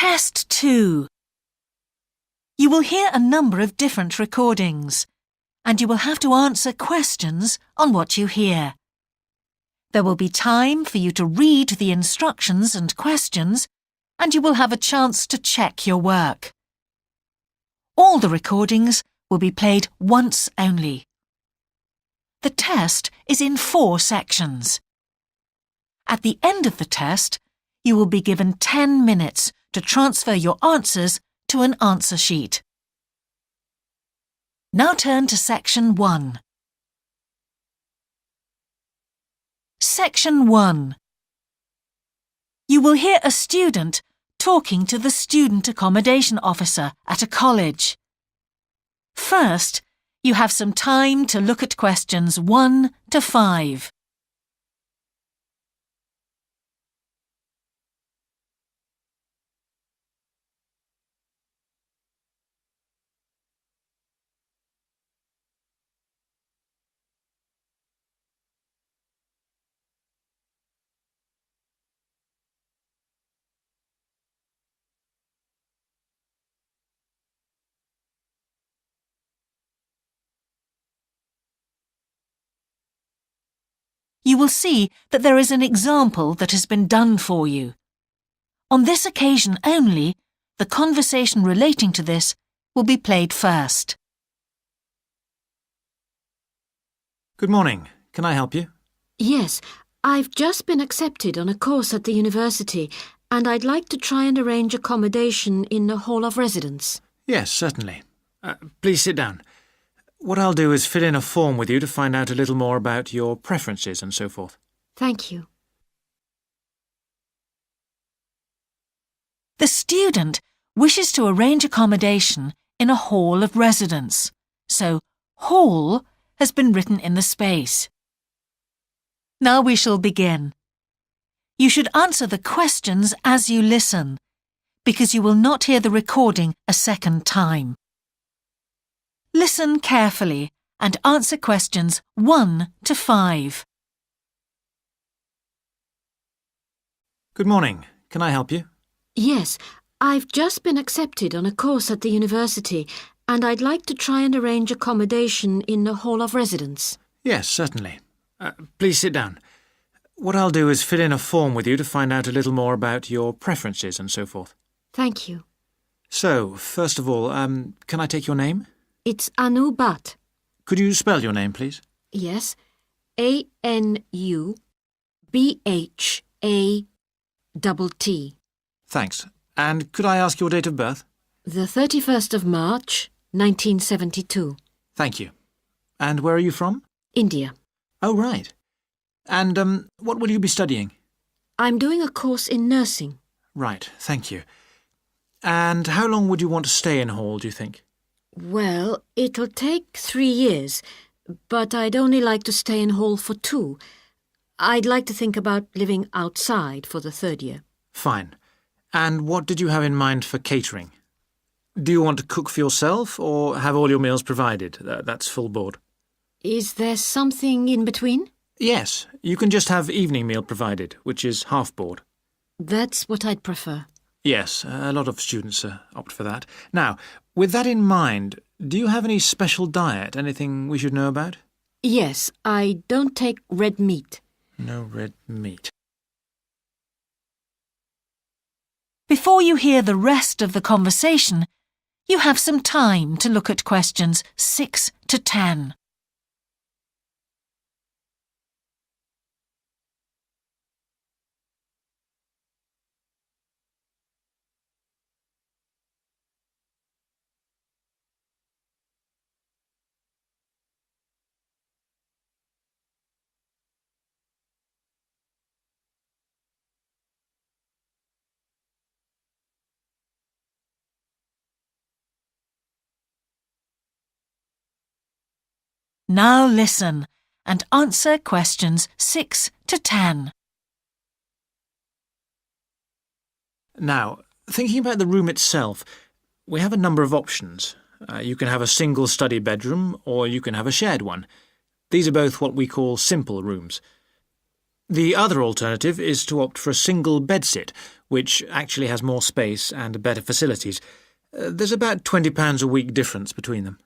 Test 2. You will hear a number of different recordings, and you will have to answer questions on what you hear. There will be time for you to read the instructions and questions, and you will have a chance to check your work. All the recordings will be played once only. The test is in 4 sections. At the end of the test, you will be given 10 minutes to transfer your answers to an answer sheet. Now turn to Section 1. Section 1. You will hear a student talking to the student accommodation officer at a college. First, you have some time to look at questions 1 to 5. You will see that there is an example that has been done for you. On this occasion only, the conversation relating to this will be played first. Good morning. Can I help you? Yes, I've just been accepted on a course at the university and I'd like to try and arrange accommodation in the hall of residence. Yes, certainly. Please sit down. What I'll do is fill in a form with you to find out a little more about your preferences and so forth. Thank you. The student wishes to arrange accommodation in a hall of residence, so hall has been written in the space. Now we shall begin. You should answer the questions as you listen, because you will not hear the recording a second time. Listen carefully and answer questions 1 to 5. Good morning. Can I help you? Yes, I've just been accepted on a course at the university and I'd like to try and arrange accommodation in the hall of residence. Yes, certainly. Please sit down. What I'll do is fill in a form with you to find out a little more about your preferences and so forth. Thank you. So, first of all, can I take your name? It's Anu Bhatt. Could you spell your name, please? Yes, ANUBHATT. Thanks. And could I ask your date of birth? The 31st of March, 1972. Thank you. And where are you from? India. Oh, right. And what will you be studying? I'm doing a course in nursing. Right, thank you. And how long would you want to stay in hall, do you think? Well, it'll take 3 years, but I'd only like to stay in hall for 2. I'd like to think about living outside for the 3rd year. Fine. And what did you have in mind for catering? Do you want to cook for yourself or have all your meals provided? That's full board. Is there something in between? Yes, you can just have evening meal provided, which is half board. That's what I'd prefer. Yes, a lot of students opt for that. Now, with that in mind, do you have any special diet, anything we should know about? Yes, I don't take red meat. No red meat. Before you hear the rest of the conversation, you have some time to look at questions 6 to 10. Now listen and answer questions 6 to 10. Now, thinking about the room itself, we have a number of options. You can have a single study bedroom or you can have a shared one. These are both what we call simple rooms. The other alternative is to opt for a single bedsit, which actually has more space and better facilities. There's about £20 a week difference between them.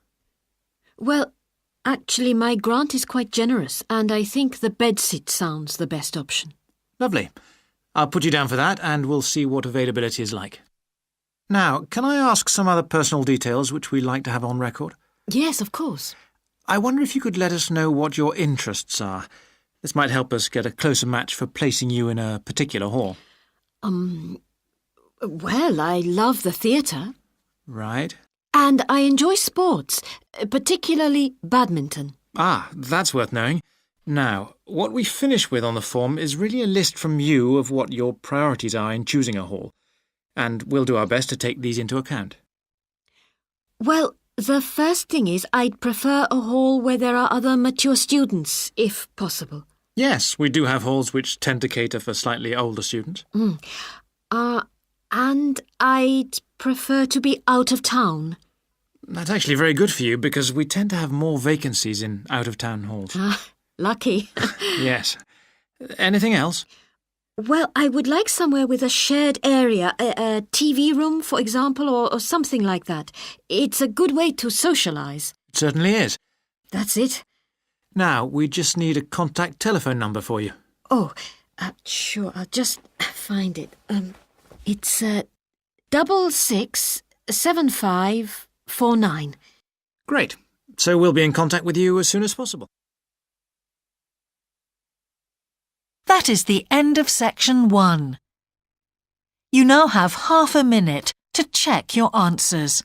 Well, actually, my grant is quite generous, and I think the bedsit sounds the best option. Lovely. I'll put you down for that, and we'll see what availability is like. Now, can I ask some other personal details which we like to have on record? Yes, of course. I wonder if you could let us know what your interests are. This might help us get a closer match for placing you in a particular hall. Well, I love the theatre. Right. And I enjoy sports, particularly badminton. Ah, that's worth knowing. Now, what we finish with on the form is really a list from you of what your priorities are in choosing a hall, and we'll do our best to take these into account. Well, the first thing is I'd prefer a hall where there are other mature students, if possible. Yes, we do have halls which tend to cater for slightly older students. And I'd prefer to be out of town. That's actually very good for you because we tend to have more vacancies in out-of-town halls. Lucky. Yes. Anything else? Well, I would like somewhere with a shared area, a TV room, for example, or something like that. It's a good way to socialise. It certainly is. That's it. Now, we just need a contact telephone number for you. Oh, sure, I'll just find it. It's 667549. Great. So we'll be in contact with you as soon as possible. That is the end of section 1. You now have half a minute to check your answers.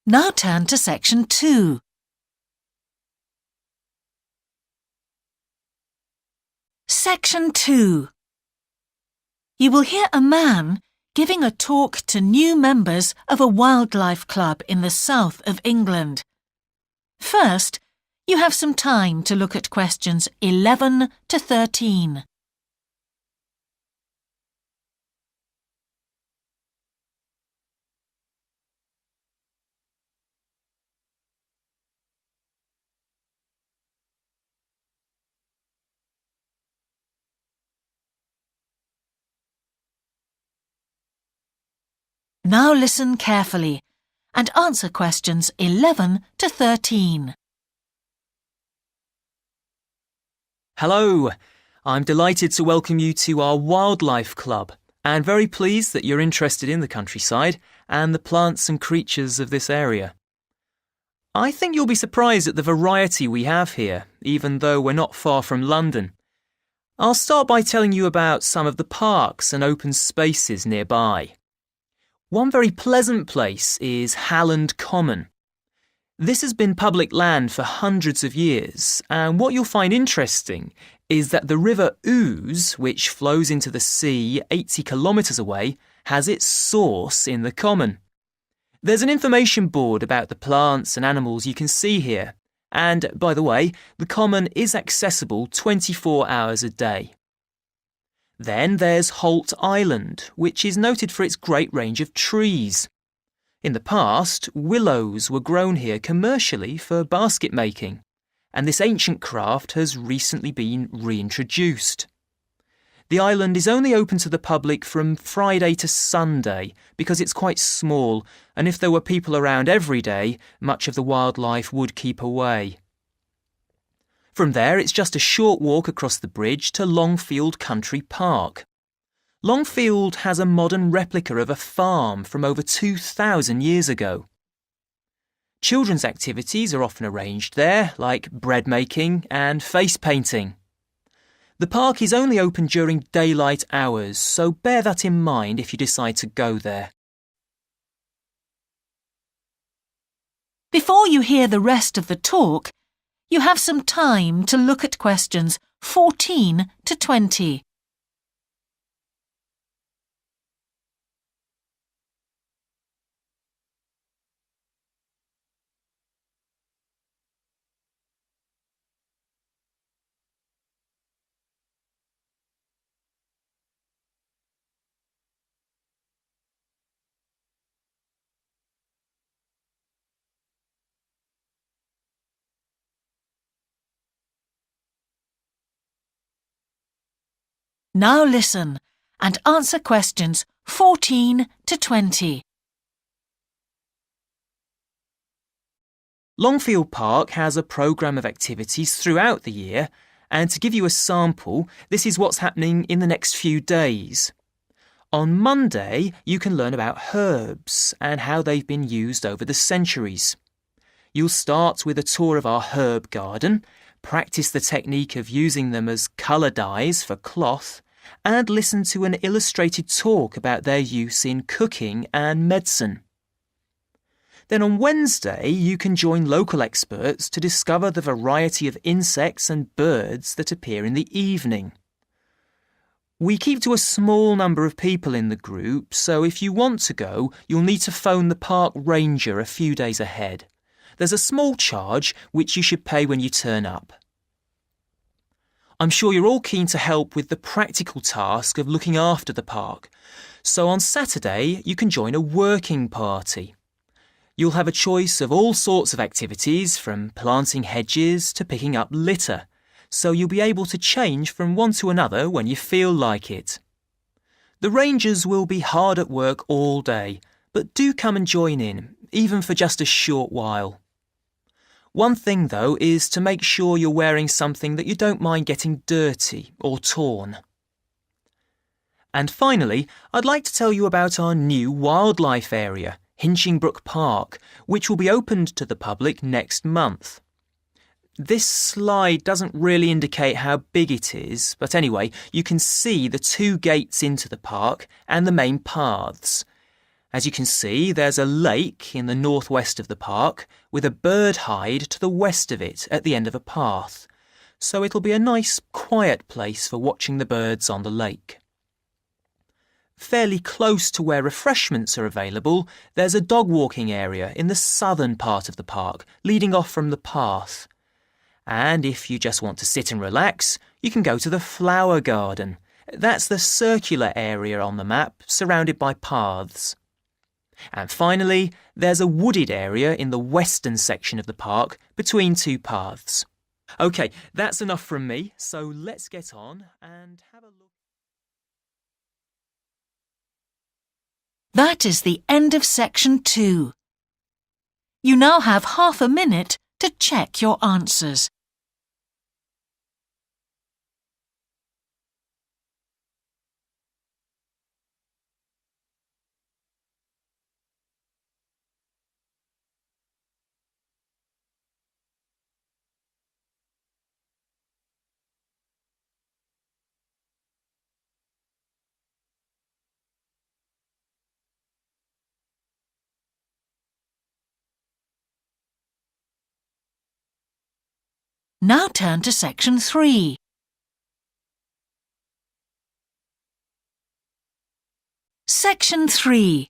Now turn to section 2. Section 2. You will hear a man giving a talk to new members of a wildlife club in the south of England. First, you have some time to look at questions 11 to 13. Now listen carefully and answer questions 11 to 13. Hello, I'm delighted to welcome you to our Wildlife Club and very pleased that you're interested in the countryside and the plants and creatures of this area. I think you'll be surprised at the variety we have here, even though we're not far from London. I'll start by telling you about some of the parks and open spaces nearby. One very pleasant place is Halland Common. This has been public land for hundreds of years, and what you'll find interesting is that the River Ouse, which flows into the sea 80 kilometres away, has its source in the common. There's an information board about the plants and animals you can see here, and, by the way, the common is accessible 24 hours a day. Then there's Holt Island, which is noted for its great range of trees. In the past, willows were grown here commercially for basket making, and this ancient craft has recently been reintroduced. The island is only open to the public from Friday to Sunday because it's quite small, and if there were people around every day, much of the wildlife would keep away. From there, it's just a short walk across the bridge to Longfield Country Park. Longfield has a modern replica of a farm from over 2,000 years ago. Children's activities are often arranged there, like bread making and face painting. The park is only open during daylight hours, so bear that in mind if you decide to go there. Before you hear the rest of the talk, you have some time to look at questions 14 to 20. Now listen and answer questions 14 to 20. Longfield Park has a programme of activities throughout the year, and to give you a sample, this is what's happening in the next few days. On Monday, you can learn about herbs and how they've been used over the centuries. You'll start with a tour of our herb garden, practice the technique of using them as colour dyes for cloth, and listen to an illustrated talk about their use in cooking and medicine. Then on Wednesday, you can join local experts to discover the variety of insects and birds that appear in the evening. We keep to a small number of people in the group, so if you want to go, you'll need to phone the park ranger a few days ahead. There's a small charge which you should pay when you turn up. I'm sure you're all keen to help with the practical task of looking after the park, so on Saturday you can join a working party. You'll have a choice of all sorts of activities, from planting hedges to picking up litter, so you'll be able to change from one to another when you feel like it. The rangers will be hard at work all day, but do come and join in, even for just a short while. One thing, though, is to make sure you're wearing something that you don't mind getting dirty or torn. And finally, I'd like to tell you about our new wildlife area, Hinchingbrook Park, which will be opened to the public next month. This slide doesn't really indicate how big it is, but anyway, you can see the 2 gates into the park and the main paths. As you can see, there's a lake in the northwest of the park with a bird hide to the west of it at the end of a path, so it'll be a nice, quiet place for watching the birds on the lake. Fairly close to where refreshments are available, there's a dog walking area in the southern part of the park, leading off from the path. And if you just want to sit and relax, you can go to the flower garden. That's the circular area on the map, surrounded by paths. And finally, there's a wooded area in the western section of the park, between 2 paths. OK, that's enough from me, so let's get on and have a look. That is the end of section 2. You now have half a minute to check your answers. Now turn to section 3. Section 3.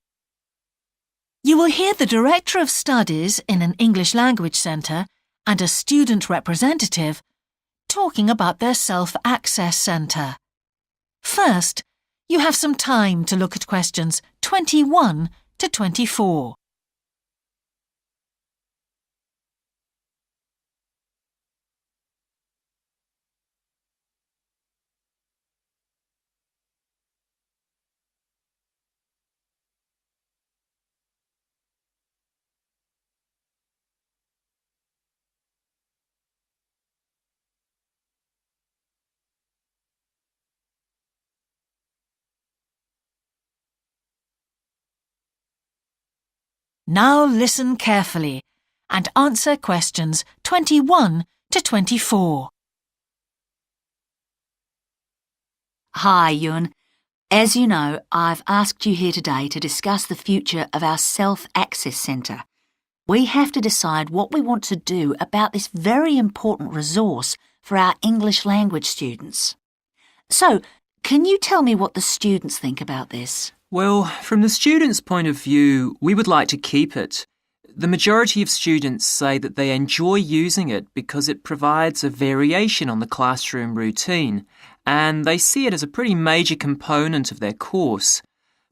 You will hear the Director of Studies in an English Language Centre and a student representative talking about their Self-Access Centre. First, you have some time to look at questions 21 to 24. Now listen carefully and answer questions 21 to 24. Hi, Yun. As you know, I've asked you here today to discuss the future of our Self-Access Centre. We have to decide what we want to do about this very important resource for our English language students. So, can you tell me what the students think about this? Well, from the students' point of view, we would like to keep it. The majority of students say that they enjoy using it because it provides a variation on the classroom routine, and they see it as a pretty major component of their course.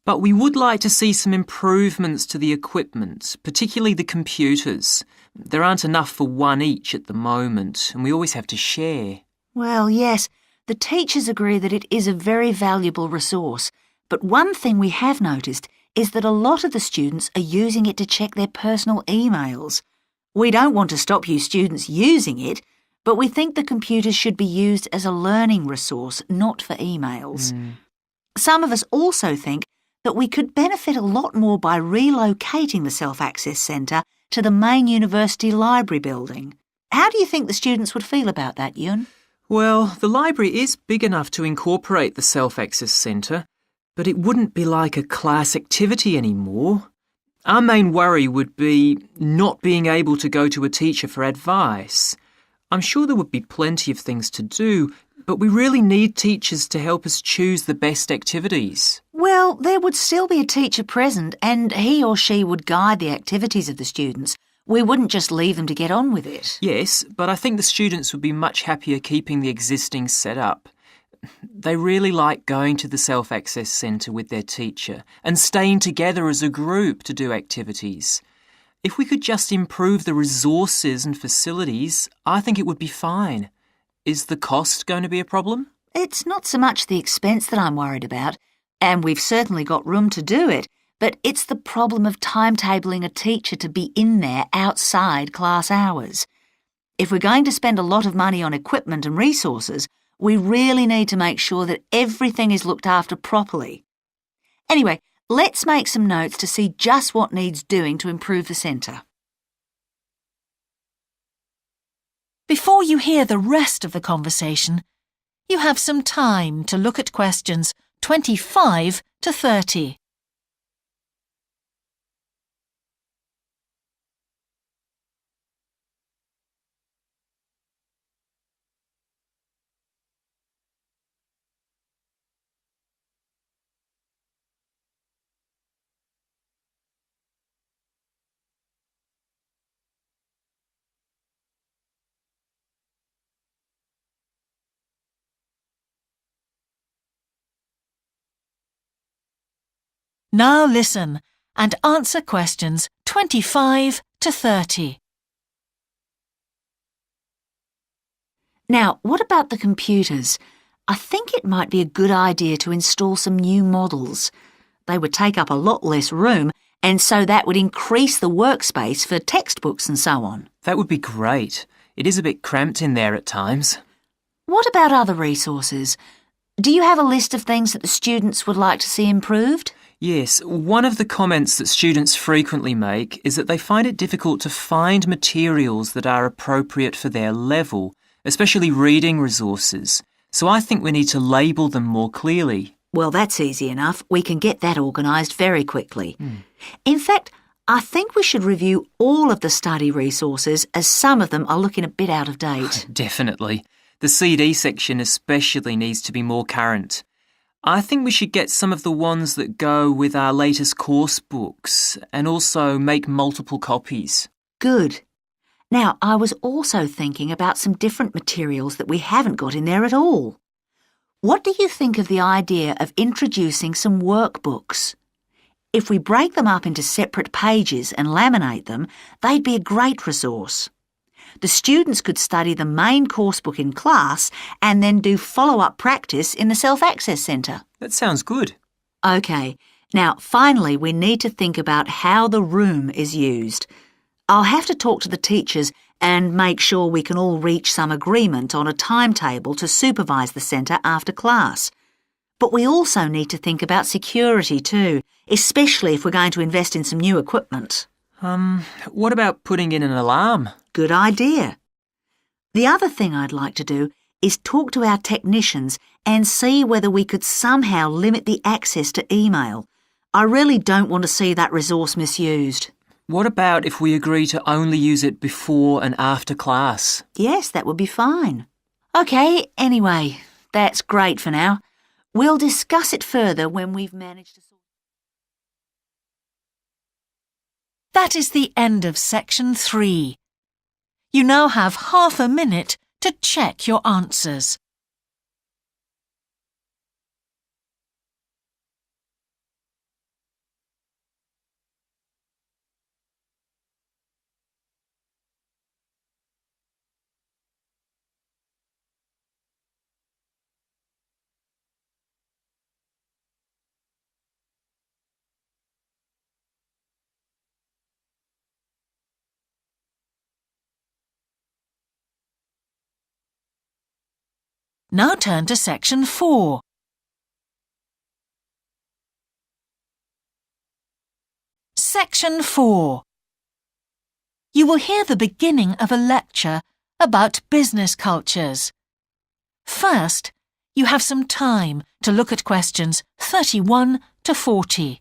But we would like to see some improvements to the equipment, particularly the computers. There aren't enough for one each at the moment, and we always have to share. Well, yes, The teachers agree that it is a very valuable resource, but one thing we have noticed is that a lot of the students are using it to check their personal emails. We don't want to stop you students using it, but we think the computers should be used as a learning resource, not for emails. Some of us also think that we could benefit a lot more by relocating the Self-Access Centre to the main university library building. How do you think the students would feel about that, Yun? Well, the library is big enough to incorporate the Self-Access Centre, but it wouldn't be like a class activity anymore. Our main worry would be not being able to go to a teacher for advice. I'm sure there would be plenty of things to do, but we really need teachers to help us choose the best activities. Well, there would still be a teacher present and he or she would guide the activities of the students. We wouldn't just leave them to get on with it. Yes, but I think the students would be much happier keeping the existing setup. They really like going to the Self-Access Centre with their teacher and staying together as a group to do activities. If we could just improve the resources and facilities, I think it would be fine. Is the cost going to be a problem? It's not so much the expense that I'm worried about, and we've certainly got room to do it, but it's the problem of timetabling a teacher to be in there outside class hours. If we're going to spend a lot of money on equipment and resources, we really need to make sure that everything is looked after properly. Anyway, let's make some notes to see just what needs doing to improve the centre. Before you hear the rest of the conversation, you have some time to look at questions 25 to 30. Now listen and answer questions 25 to 30. Now, what about the computers? I think it might be a good idea to install some new models. They would take up a lot less room, and so that would increase the workspace for textbooks and so on. That would be great. It is a bit cramped in there at times. What about other resources? Do you have a list of things that the students would like to see improved? Yes, one of the comments that students frequently make is that they find it difficult to find materials that are appropriate for their level, especially reading resources. So I think we need to label them more clearly. Well, that's easy enough. We can get that organised very quickly. In fact, I think we should review all of the study resources as some of them are looking a bit out of date. Definitely. The CD section especially needs to be more current. I think we should get some of the ones that go with our latest course books and also make multiple copies. Good. Now, I was also thinking about some different materials that we haven't got in there at all. What do you think of the idea of introducing some workbooks? If we break them up into separate pages and laminate them, they'd be a great resource. The students could study the main course book in class and then do follow-up practice in the Self-Access Centre. That sounds good. OK, now finally we need to think about how the room is used. I'll have to talk to the teachers and make sure we can all reach some agreement on a timetable to supervise the centre after class. But we also need to think about security too, especially if we're going to invest in some new equipment. What about putting in an alarm? Good idea. The other thing I'd like to do is talk to our technicians and see whether we could somehow limit the access to email. I really don't want to see that resource misused. What about if we agree to only use it before and after class? Yes, that would be fine. OK, anyway, that's great for now. We'll discuss it further when we've managed to sort. That is the end of section 3. You now have half a minute to check your answers. Now turn to section 4. Section 4. You will hear the beginning of a lecture about business cultures. First, you have some time to look at questions 31 to 40.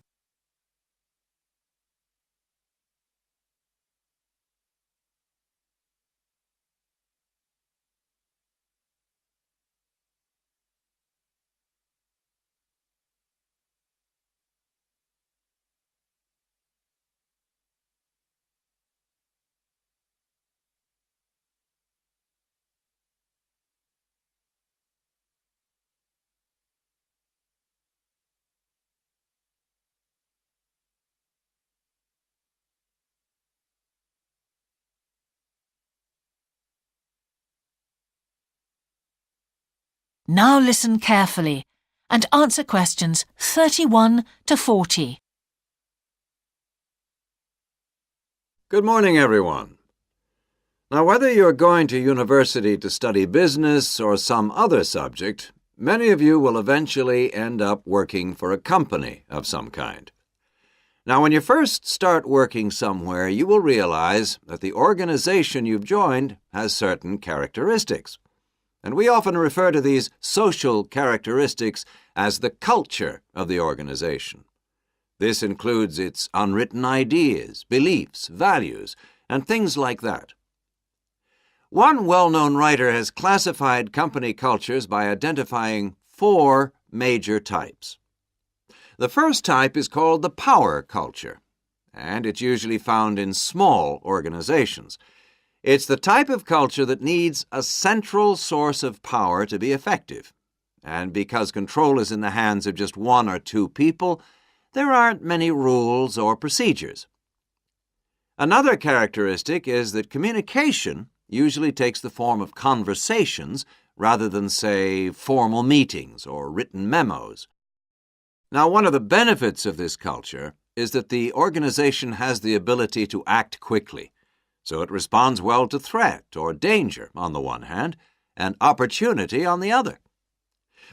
Now listen carefully and answer questions 31 to 40. Good morning, everyone. Now, whether you're going to university to study business or some other subject, many of you will eventually end up working for a company of some kind. Now, when you first start working somewhere, you will realize that the organization you've joined has certain characteristics. And we often refer to these social characteristics as the culture of the organization. This includes its unwritten ideas, beliefs, values, and things like that. One well-known writer has classified company cultures by identifying 4 major types. The first type is called the power culture, and it's usually found in small organizations. It's the type of culture that needs a central source of power to be effective. And because control is in the hands of just 1 or 2 people, there aren't many rules or procedures. Another characteristic is that communication usually takes the form of conversations rather than, say, formal meetings or written memos. Now, one of the benefits of this culture is that the organization has the ability to act quickly. So it responds well to threat or danger on the one hand, and opportunity on the other.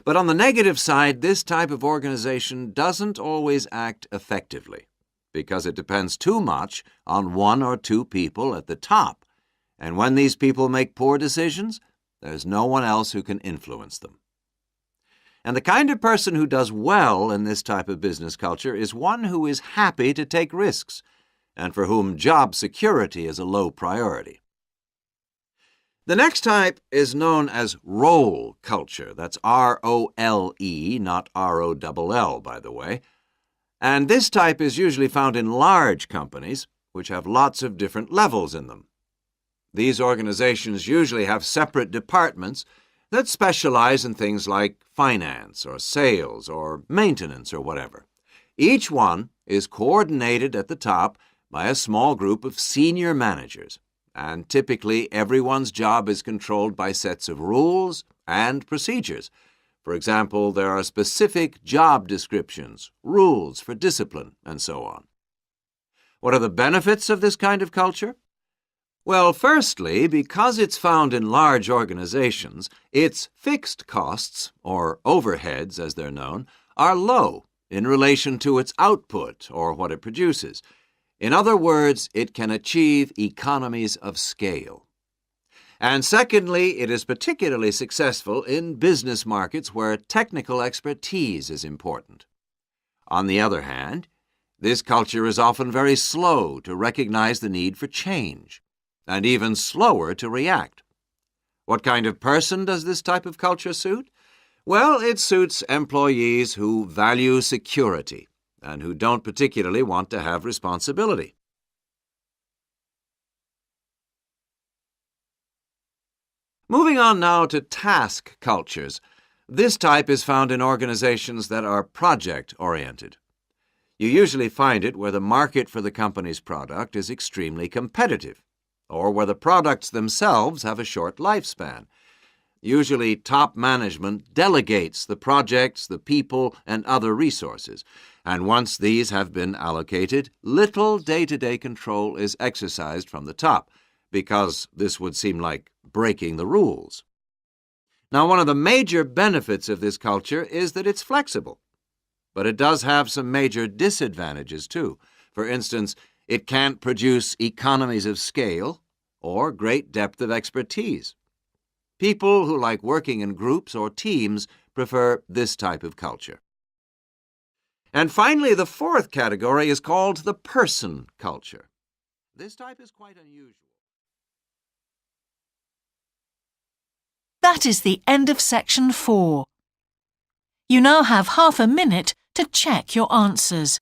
But on the negative side, this type of organization doesn't always act effectively because it depends too much on 1 or 2 people at the top. And when these people make poor decisions, there's no one else who can influence them. And the kind of person who does well in this type of business culture is one who is happy to take risks, and for whom job security is a low priority. The next type is known as role culture. That's R-O-L-E, not R-O-L-L, by the way. And this type is usually found in large companies, which have lots of different levels in them. These organizations usually have separate departments that specialize in things like finance or sales or maintenance or whatever. Each one is coordinated at the top by a small group of senior managers, and typically everyone's job is controlled by sets of rules and procedures. For example, there are specific job descriptions, rules for discipline, and so on. What are the benefits of this kind of culture? Well, firstly, because it's found in large organizations, its fixed costs, or overheads as they're known, are low in relation to its output or what it produces. In other words, it can achieve economies of scale. And secondly, it is particularly successful in business markets where technical expertise is important. On the other hand, this culture is often very slow to recognize the need for change, and even slower to react. What kind of person does this type of culture suit? Well, it suits employees who value security and who don't particularly want to have responsibility. Moving on now to task cultures. This type is found in organizations that are project-oriented. You usually find it where the market for the company's product is extremely competitive, or where the products themselves have a short lifespan. Usually, top management delegates the projects, the people, and other resources. And once these have been allocated, little day-to-day control is exercised from the top, because this would seem like breaking the rules. Now, one of the major benefits of this culture is that it's flexible. But it does have some major disadvantages, too. For instance, it can't produce economies of scale or great depth of expertise. People who like working in groups or teams prefer this type of culture. And finally, the fourth category is called the person culture. This type is quite unusual. That is the end of section 4. You now have half a minute to check your answers.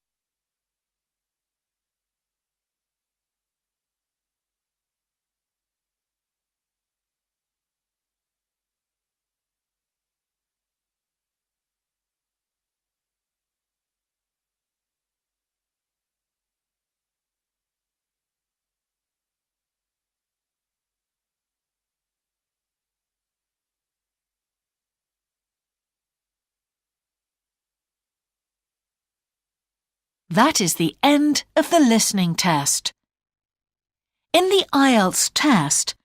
That is the end of the listening test. In the IELTS test,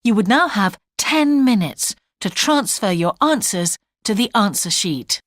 you would now have 10 minutes to transfer your answers to the answer sheet.